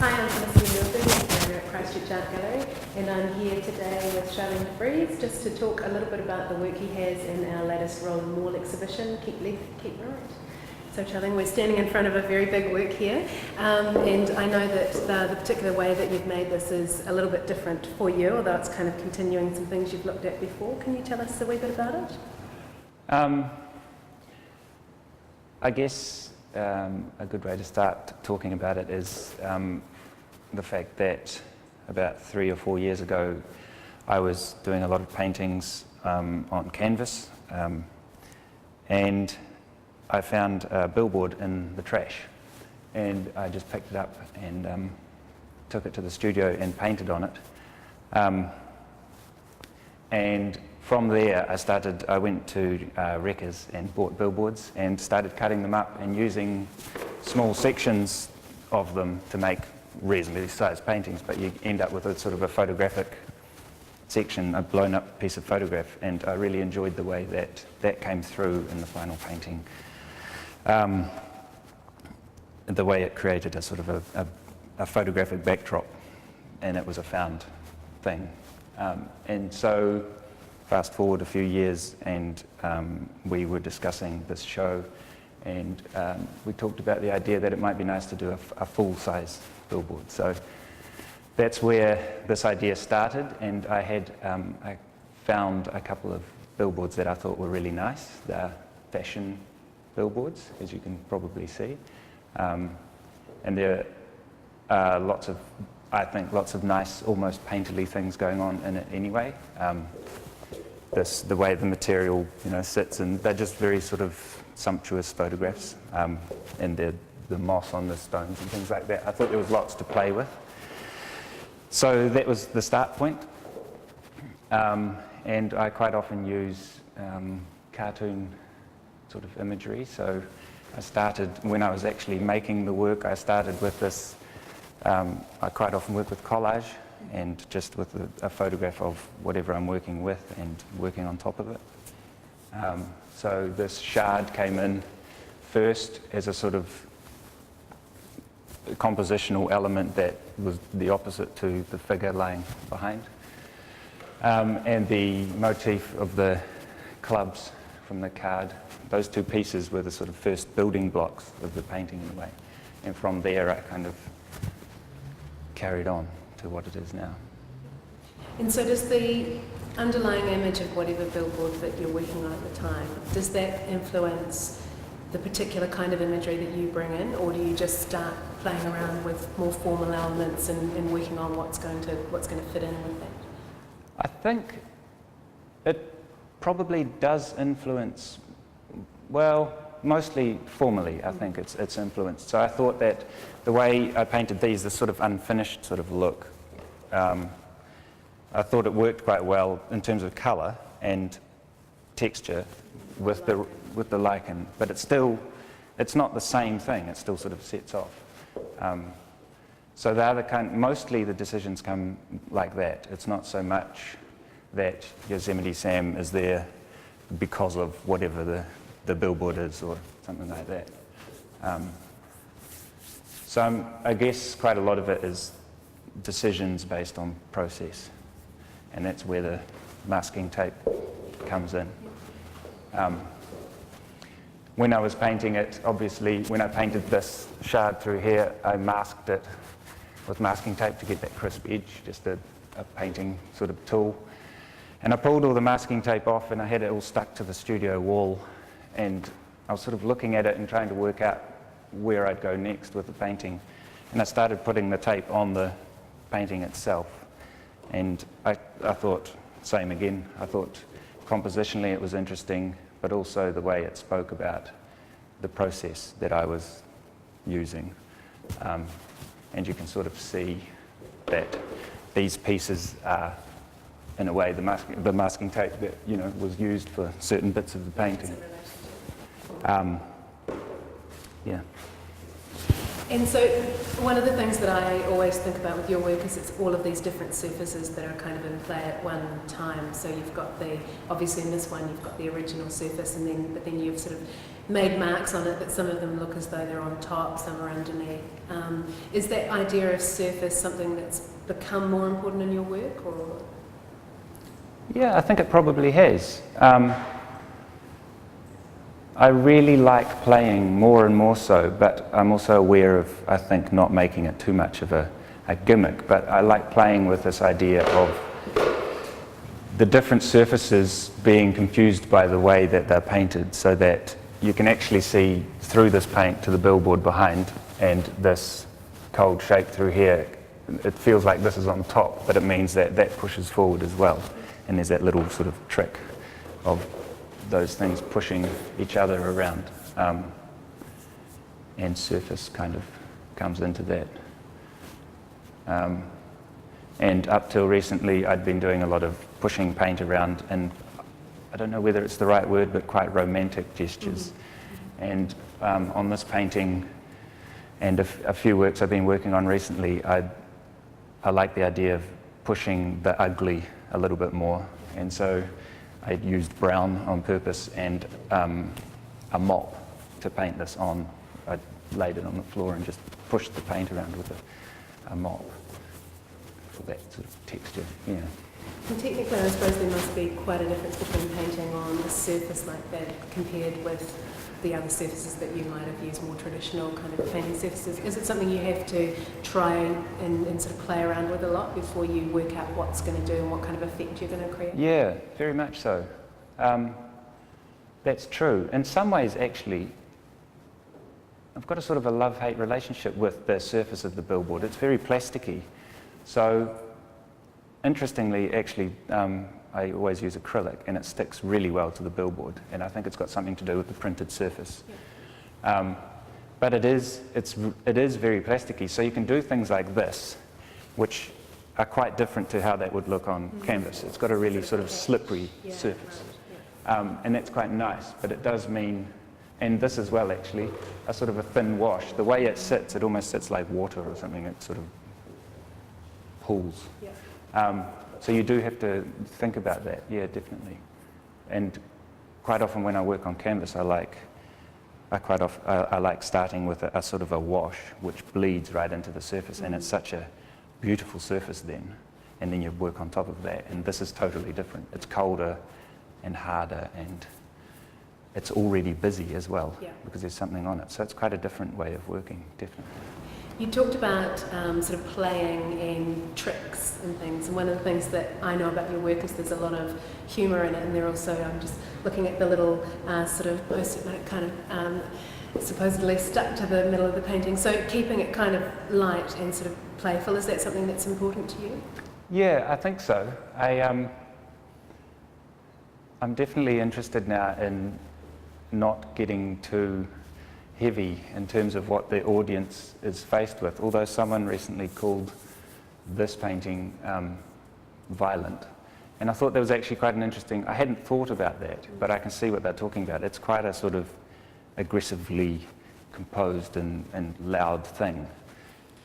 Hi, I'm Felicity Milburn, curator at Christchurch Art Gallery, and I'm here today with Tjalling de Vries just to talk a little bit about the work he has in our latest Rolling Maul exhibition, Keep Left, Keep Right. So Tjalling, we're standing in front of a very big work here, and I know that the particular way that you've made this is a little bit different for you, although it's kind of continuing some things you've looked at before. Can you tell us a wee bit about it? I guess a good way to start talking about it is the fact that about 3 or 4 years ago I was doing a lot of paintings on canvas, and I found a billboard in the trash, and I just picked it up and took it to the studio and painted on it. And from there I went to Wreckers and bought billboards and started cutting them up and using small sections of them to make reasonably sized paintings, but you end up with a sort of a photographic section, a blown up piece of photograph, and I really enjoyed the way that came through in the final painting. The way it created a sort of a photographic backdrop, and it was a found thing. And so fast forward a few years, and we were discussing this show, and we talked about the idea that it might be nice to do a full-size billboard. So that's where this idea started, and I found a couple of billboards that I thought were really nice. They're fashion billboards, as you can probably see, and there are lots of nice, almost painterly things going on in it anyway. The way the material, sits, and they're just very sort of sumptuous photographs, and the moss on the stones and things like that. I thought there was lots to play with. So that was the start point, and I quite often use cartoon sort of imagery. So I started, when I was actually making the work, I started with this, I quite often work with collage, and just with a photograph of whatever I'm working with and working on top of it. So this shard came in first as a sort of compositional element that was the opposite to the figure lying behind. And the motif of the clubs from the card, those two pieces were the sort of first building blocks of the painting in a way. And from there I kind of carried on to what it is now. And so does the underlying image of whatever billboard that you're working on at the time, does that influence the particular kind of imagery that you bring in, or do you just start playing around with more formal elements and working on what's going to fit in with that? I think it probably does influence, well, mostly formally. I think it's influenced. So I thought that the way I painted these, this sort of unfinished sort of look, I thought it worked quite well in terms of colour and texture with the lichen, but it's not the same thing. It still sort of sets off. So the other mostly the decisions come like that. It's not so much that Yosemite Sam is there because of whatever the billboard is or something like that. So I guess quite a lot of it is decisions based on process, and that's where the masking tape comes in. When I was painting it, obviously, when I painted this shard through here, I masked it with masking tape to get that crisp edge, just a painting sort of tool. And I pulled all the masking tape off, and I had it all stuck to the studio wall, and I was sort of looking at it and trying to work out where I'd go next with the painting. And I started putting the tape on the painting itself. And I thought, same again, I thought compositionally it was interesting, but also the way it spoke about the process that I was using. And you can sort of see that these pieces are, in a way, the masking tape that was used for certain bits of the painting. Yeah. And so one of the things that I always think about with your work is it's all of these different surfaces that are kind of in play at one time. So you've got obviously in this one you've got the original surface, but then you've sort of made marks on it that some of them look as though they're on top, some are underneath. Is that idea of surface something that's become more important in your work, or? Yeah, I think it probably has. I really like playing more and more so, but I'm also aware of, I think, not making it too much of a gimmick, but I like playing with this idea of the different surfaces being confused by the way that they're painted, so that you can actually see through this paint to the billboard behind, and this cold shape through here, it feels like this is on top, but it means that that pushes forward as well, and there's that little sort of trick of those things pushing each other around, and surface kind of comes into that. And up till recently, I'd been doing a lot of pushing paint around, and I don't know whether it's the right word, but quite romantic gestures. And on this painting, and a few works I've been working on recently, I like the idea of pushing the ugly a little bit more. And so I used brown on purpose and a mop to paint this on. I laid it on the floor and just pushed the paint around with a mop for that sort of texture. Yeah. And technically, I suppose there must be quite a difference between painting on a surface like that compared with the other surfaces that you might have used, more traditional kind of painting surfaces. Is it something you have to try and sort of play around with a lot before you work out what's going to do and what kind of effect you're going to create? Yeah, very much so. That's true. In some ways, actually, I've got a sort of a love-hate relationship with the surface of the billboard. It's very plasticky. So, interestingly, actually, I always use acrylic, and it sticks really well to the billboard, and I think it's got something to do with the printed surface. Yeah. But it is very plasticky, so you can do things like this, which are quite different to how that would look on canvas. It's got a really sort of slippery surface, and that's quite nice, but it does mean, and this as well actually, a sort of a thin wash. The way it sits, it almost sits like water or something. It sort of pools. Yeah. So you do have to think about that, yeah, definitely. And quite often when I work on canvas, I like starting with a sort of a wash which bleeds right into the surface, and it's such a beautiful surface then, and then you work on top of that, and this is totally different. It's colder and harder, and it's already busy as well, because there's something on it. So it's quite a different way of working, definitely. You talked about sort of playing and tricks and things, and one of the things that I know about your work is there's a lot of humour in it, and there also, I'm just looking at the little sort of post-it note kind of supposedly stuck to the middle of the painting, so keeping it kind of light and sort of playful, is that something that's important to you? Yeah, I think so. I'm definitely interested now in not getting too heavy in terms of what the audience is faced with, although someone recently called this painting violent. And I thought that was actually quite an interesting, I hadn't thought about that, but I can see what they're talking about. It's quite a sort of aggressively composed and loud thing.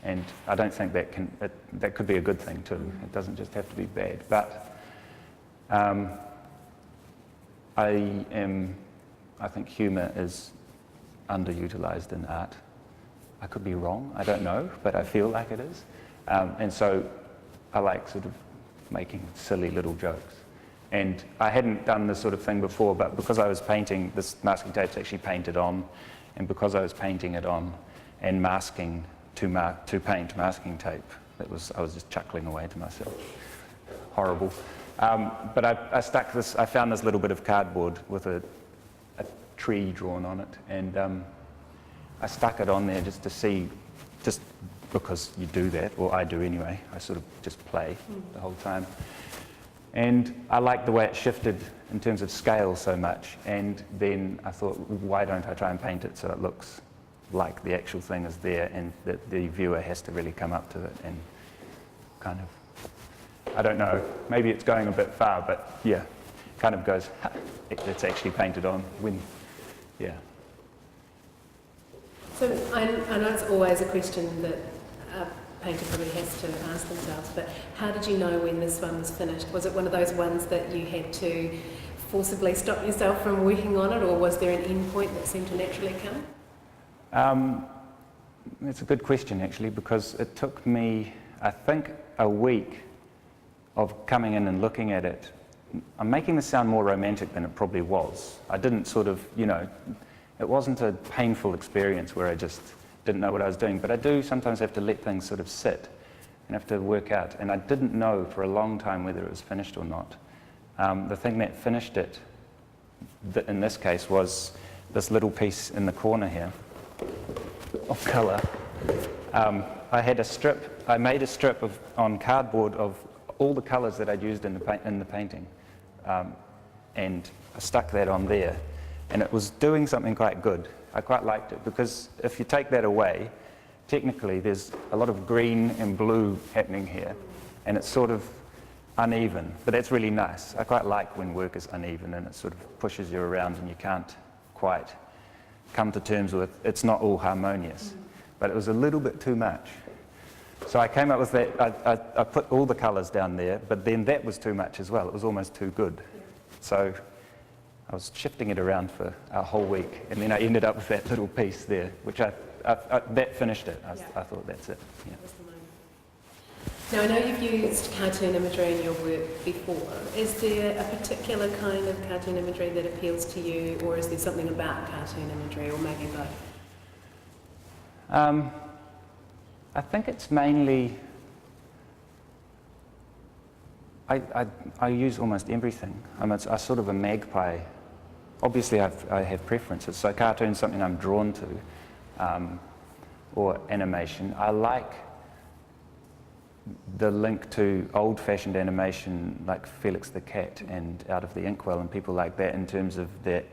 And I don't think that could be a good thing too. It doesn't just have to be bad. But I think humour is underutilised in art. I could be wrong, I don't know, but I feel like it is. And so I like sort of making silly little jokes. And I hadn't done this sort of thing before, but because I was painting, this masking tape's actually painted on, and because I was painting it on and masking to paint masking tape, I was just chuckling away to myself. Horrible. But I found this little bit of cardboard with a tree drawn on it, and I stuck it on there just to see, just because you do that, or I do anyway. I sort of just play the whole time. And I liked the way it shifted in terms of scale so much, and then I thought, why don't I try and paint it so it looks like the actual thing is there, and that the viewer has to really come up to it and kind of, I don't know, maybe it's going a bit far, but yeah, kind of goes, it's actually painted on when, yeah. So I know it's always a question that a painter probably has to ask themselves, but how did you know when this one was finished? Was it one of those ones that you had to forcibly stop yourself from working on it, or was there an end point that seemed to naturally come? It's a good question, actually, because it took me, I think, a week of coming in and looking at it. I'm making this sound more romantic than it probably was. I didn't sort of, it wasn't a painful experience where I just didn't know what I was doing, but I do sometimes have to let things sort of sit and have to work out. And I didn't know for a long time whether it was finished or not. The thing that finished it, in this case, was this little piece in the corner here of colour. I made a strip on cardboard of all the colours that I'd used in the painting, and I stuck that on there, and it was doing something quite good. I quite liked it, because if you take that away, technically there's a lot of green and blue happening here, and it's sort of uneven, but that's really nice. I quite like when work is uneven and it sort of pushes you around and you can't quite come to terms with it's not all harmonious. But it was a little bit too much. So I came up with that. I put all the colours down there, but then that was too much as well. It was almost too good. So I was shifting it around for a whole week, and then I ended up with that little piece there, which that finished it. I thought, that's it. Yeah. Now, I know you've used cartoon imagery in your work before. Is there a particular kind of cartoon imagery that appeals to you, or is there something about cartoon imagery, or maybe both? I think it's mainly, I use almost everything. I'm sort of a magpie. Obviously I have preferences, so cartoon's something I'm drawn to, or animation. I like the link to old-fashioned animation like Felix the Cat and Out of the Inkwell and people like that, in terms of the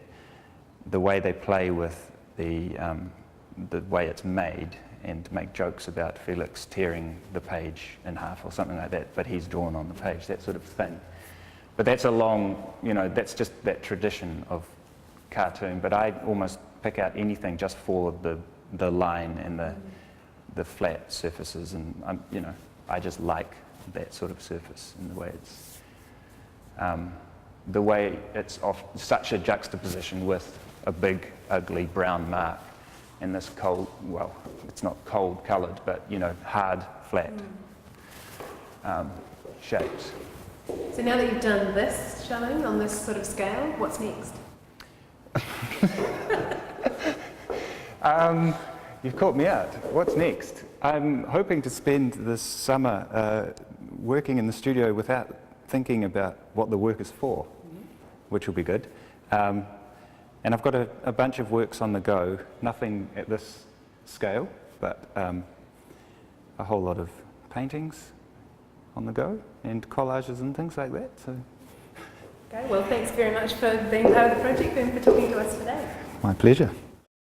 way they play with the way it's made, and make jokes about Felix tearing the page in half or something like that, but he's drawn on the page, that sort of thing. But that's a long, that's just that tradition of cartoon, but I almost pick out anything just for the line and the flat surfaces, and I just like that sort of surface and the way it's off such a juxtaposition with a big ugly brown mark and this cold, well, it's not cold coloured, but hard, flat shapes. So now that you've done this, Tjalling, on this sort of scale, what's next? You've caught me out. What's next? I'm hoping to spend this summer working in the studio without thinking about what the work is for, which will be good. And I've got a bunch of works on the go, nothing at this scale, but a whole lot of paintings on the go, and collages and things like that. So. Okay, well, thanks very much for being part of the project and for talking to us today. My pleasure.